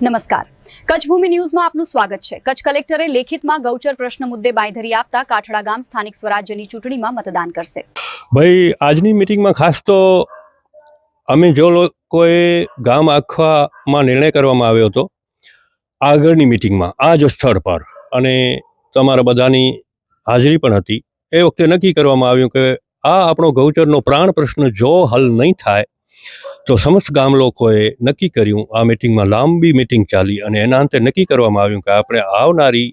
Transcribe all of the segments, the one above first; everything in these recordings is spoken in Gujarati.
નમસ્કાર, કચ્છ ભૂમિ ન્યૂઝમાં આપનું સ્વાગત છે। કચ્છ કલેક્ટરે લેખિતમાં ગૌચર પ્રશ્ન મુદ્દે બાંયધરી આપતા કાઠડા ગામ સ્થાનિક સ્વરાજ્યની ચૂંટણીમાં મતદાન કરશે। ભાઈ આજની મીટિંગમાં ખાસ તો અમે જો લોકોએ ગામ આખામાં નિર્ણય કરવામાં આવ્યો હતો આગળની મીટિંગમાં આ જ સ્થળ પર અને તમારા બધાની હાજરી પણ હતી। એ વખતે નક્કી કરવામાં આવ્યું કે આ આપણો ગૌચરનો પ્રાણ પ્રશ્ન જો હલ નહીં થાય તો સમસ્ત ગામ લોકોએ નક્કી કર્યું। આ મીટિંગમાં લાંબી મીટિંગ ચાલી અને એના અંતે નક્કી કરવામાં આવ્યું કે આપણે આવનારી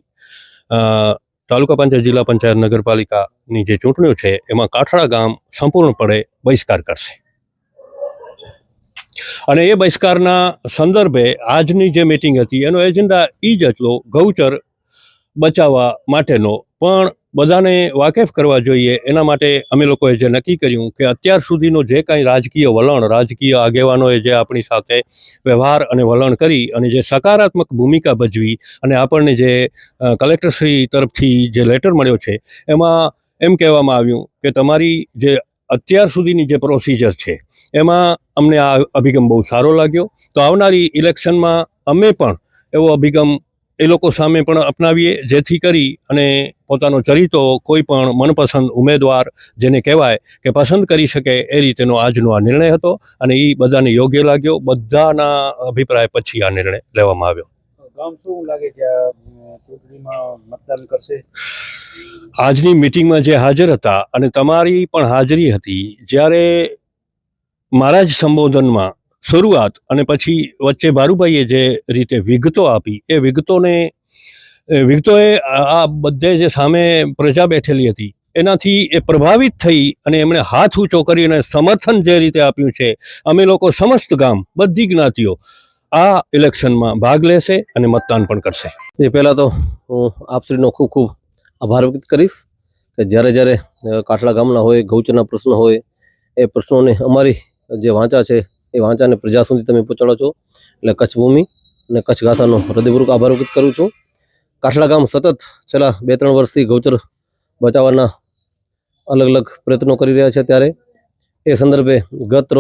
તાલુકા પંચાયત, જિલ્લા પંચાયત, નગરપાલિકાની જે ચૂંટણીઓ છે એમાં કાઠડા ગામ સંપૂર્ણપણે બહિષ્કાર કરશે। અને એ બહિષ્કારના સંદર્ભે આજની જે મીટિંગ હતી એનો એજન્ડા એ જ હતો, ગૌચર બચાવવા માટેનો, પણ બધાને વાકેફ કરવા જોઈએ એના માટે અમે લોકોએ જે નક્કી કર્યું કે અત્યાર સુધીનો જે કાંઈ રાજકીય વલણ, રાજકીય આગેવાનોએ જે આપણી સાથે વ્યવહાર અને વલણ કરી અને જે સકારાત્મક ભૂમિકા ભજવી અને આપણને જે કલેક્ટરશ્રી તરફથી જે લેટર મળ્યો છે એમાં એમ કહેવામાં આવ્યું કે તમારી જે અત્યાર સુધીની જે પ્રોસિજર છે એમાં અમને આ અભિગમ બહુ સારો લાગ્યો, તો આવનારી ઇલેક્શનમાં અમે પણ એવો અભિગમ એ લોકો સામે પણ અપનાવીએ, જેથી કરી અને પોતાનો ચરિત્રો કોઈ પણ મનપસંદ ઉમેદવાર જેને કહેવાય કે પસંદ કરી શકે એ રીતેનો આજનો આ નિર્ણય હતો અને એ બધાને યોગ્ય લાગ્યો। બધાના અભિપ્રાય પછી આ નિર્ણય લેવામાં આવ્યો। ગામ શું લાગે કે ચૂંટણીમાં મતદાન કરશે? આજની મીટિંગમાં જે હાજર હતા અને તમારી પણ હાજરી હતી, જ્યારે મારા જ સંબોધનમાં શરૂઆત અને પછી વચ્ચે ભારુભાઈએ જે રીતે વિગતો આપી એ વિગતોએ આ બધે જે સામે પ્રજા બેઠેલી હતી એનાથી એ પ્રભાવિત થઈ અને એમણે હાથ ઊંચો કરીને સમર્થન જે રીતે આપ્યું છે, અમે લોકો સમસ્ત ગામ, બધી જ્ઞાતિઓ આ ઇલેક્શનમાં ભાગ લેશે અને મતદાન પણ કરશે। એ પહેલાં તો હું આપશ્રીનો ખૂબ ખૂબ આભાર વ્યક્ત કરીશ કે જ્યારે કાઠડા ગામના હોય, ગૌચરના પ્રશ્ન હોય, એ પ્રશ્નોને અમારી જે વાંચા છે એ વાંચાને પ્રજા સુધી તમે પહોંચાડો છો, એટલે કચ્છ ભૂમિ અને કચ્છ ગાથાનો હૃદયપૂર્વક આભાર વ્યક્ત કરું છું। કાઠડા ગામ સતત છેલ્લા 2-3 વર્ષથી ગૌચર બચાવવાના અલગ અલગ પ્રયત્નો કરી રહ્યા છે, ત્યારે એ સંદર્ભે ગત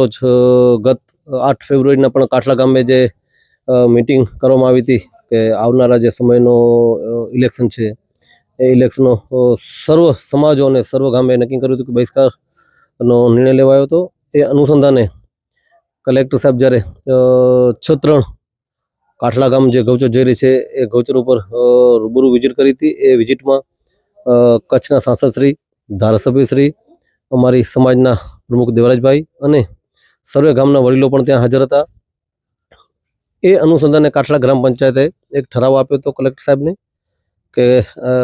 8 ફેબ્રુઆરીના પણ કાઠડા ગામે જે મિટિંગ કરવામાં આવી હતી કે આવનારા જે સમયનો ઇલેક્શન છે એ ઇલેક્શનનો સર્વ સમાજો અને સર્વ ગામે નક્કી કર્યું હતું કે બહિષ્કારનો નિર્ણય લેવાયો હતો। એ અનુસંધાને કલેક્ટર સાહેબ જ્યારે 6-3 કાઠડા ગામ જે ગૌચર જઈ રહી છે એ ગૌચર ઉપર રૂબરૂ વિઝિટ કરી હતી। એ વિઝિટમાં કચ્છના સાંસદશ્રી, ધારાસભ્યશ્રી, અમારી સમાજના પ્રમુખ દેવરાજભાઈ અને સર્વે ગામના વડીલો પણ ત્યાં હાજર હતા। એ અનુસંધાને કાઠડા ગ્રામ પંચાયતે એક ઠરાવ આપ્યો હતો કલેક્ટર સાહેબને કે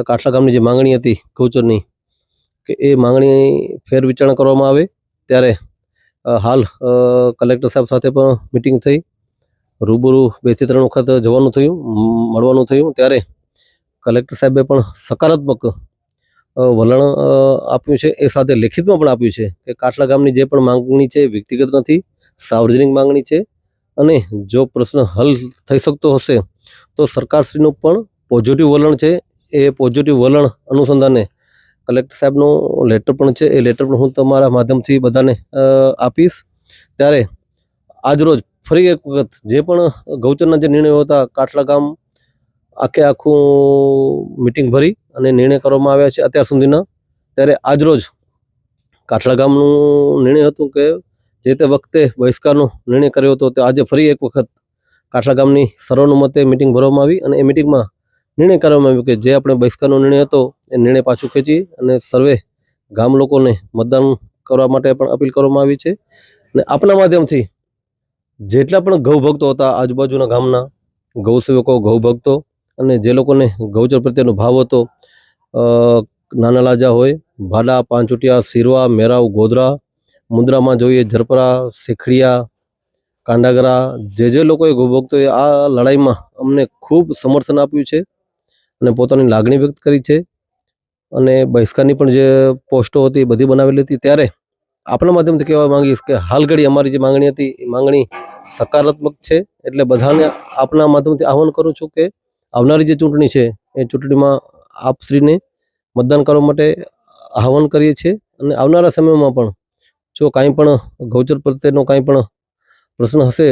કાઠડા ગામની જે માંગણી હતી ગૌચરની કે એ માંગણી ફેર વિચારણા કરવામાં આવે। ત્યારે હાલ કલેક્ટર સાહેબ સાથે પણ મિટિંગ થઈ, રૂબરૂ 2-3 વખત જવાનું થયું, મળવાનું થયું, ત્યારે કલેક્ટર સાહેબે પણ સકારાત્મક વલણ આપ્યું છે। એ સાથે લેખિતમાં પણ આપ્યું છે કે કાઠડા ગામની જે પણ માંગણી છે વ્યક્તિગત નથી, સાર્વજનિક માંગણી છે અને જો પ્રશ્ન હલ થઈ શકતો હશે તો સરકારશ્રીનું પણ પોઝિટિવ વલણ છે। એ પોઝિટિવ વલણ અનુસંધાને કલેક્ટર સાહેબનો લેટર પણ છે, એ લેટર પણ હું તમારા માધ્યમથી બધાને આપીશ। ત્યારે આજરોજ ફરી એક વખત જે પણ ગૌચરના જે નિર્ણયો હતા કાઠડા ગામ આખું મિટિંગ ભરી અને નિર્ણય કરવામાં આવ્યા છે અત્યાર સુધીના। ત્યારે આજરોજ કાઠડા ગામનું નિર્ણય હતું કે જે તે વખતે બહિષ્કારનો નિર્ણય કર્યો હતો તે આજે ફરી એક વખત કાઠડા ગામની સર્વાનુમતે મિટિંગ ભરવામાં આવી અને એ મિટિંગમાં નિર્ણય કરવામાં આવ્યો કે જે આપણે બહિષ્કારનો નિર્ણય હતો એ નિર્ણય પાછું ખેંચી અને સર્વે ગામ લોકોને મતદાન કરવા માટે પણ અપીલ કરવામાં આવી છે। અને આપના માધ્યમથી જેટલા પણ ગૌ ભક્તો હતા આજુબાજુના ગામના ગૌસેવકો, ગૌ ભક્તો અને જે લોકોને ગૌચર પ્રત્યેનો ભાવ હતો, નાના લાજા હોય, ભાડા, પાંચુટિયા, સિરવા, મેરાવ, ગોધરા, મુંદ્રામાં જોઈએ ઝરપરા, શેખડિયા, કાંડાગરા, જે લોકોએ ગૌ ભક્તોએ આ લડાઈમાં અમને ખૂબ સમર્થન આપ્યું છે અને પોતાની લાગણી વ્યક્ત કરી છે અને બહિષ્કારની પણ જે પોસ્ટો હતી એ બધી બનાવેલી હતી। ત્યારે આપણા માધ્યમથી કહેવા માંગીશ કે હાલ ઘડી અમારી જે માંગણી હતી એ માંગણી સકારાત્મક છે, એટલે બધાને આપના માધ્યમથી આહ્વાન કરું છું કે આવનારી જે ચૂંટણી છે એ ચૂંટણીમાં આપશ્રીને મતદાન કરવા માટે આહ્વાન કરીએ છીએ અને આવનારા સમયમાં પણ જો કાંઈ પણ ગૌચર પ્રત્યેનો કાંઈ પણ પ્રશ્ન હશે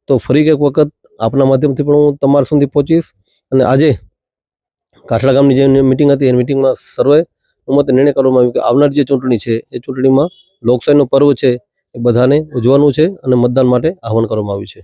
તો ફરી એક વખત આપના માધ્યમથી પણ હું તમારા સુધી પહોંચીશ. અને આજે કાઠડા ગામની જે મિટિંગ હતી એ મિટિંગમાં સર્વે ઉમતે નિર્ણય કરવામાં આવ્યો કે આવનાર જે ચૂંટણી છે એ ચૂંટણીમાં લોકશાહીનો પર્વ છે એ બધાને ઉજવવાનું છે અને મતદાન માટે આહવાન કરવામાં આવ્યું છે.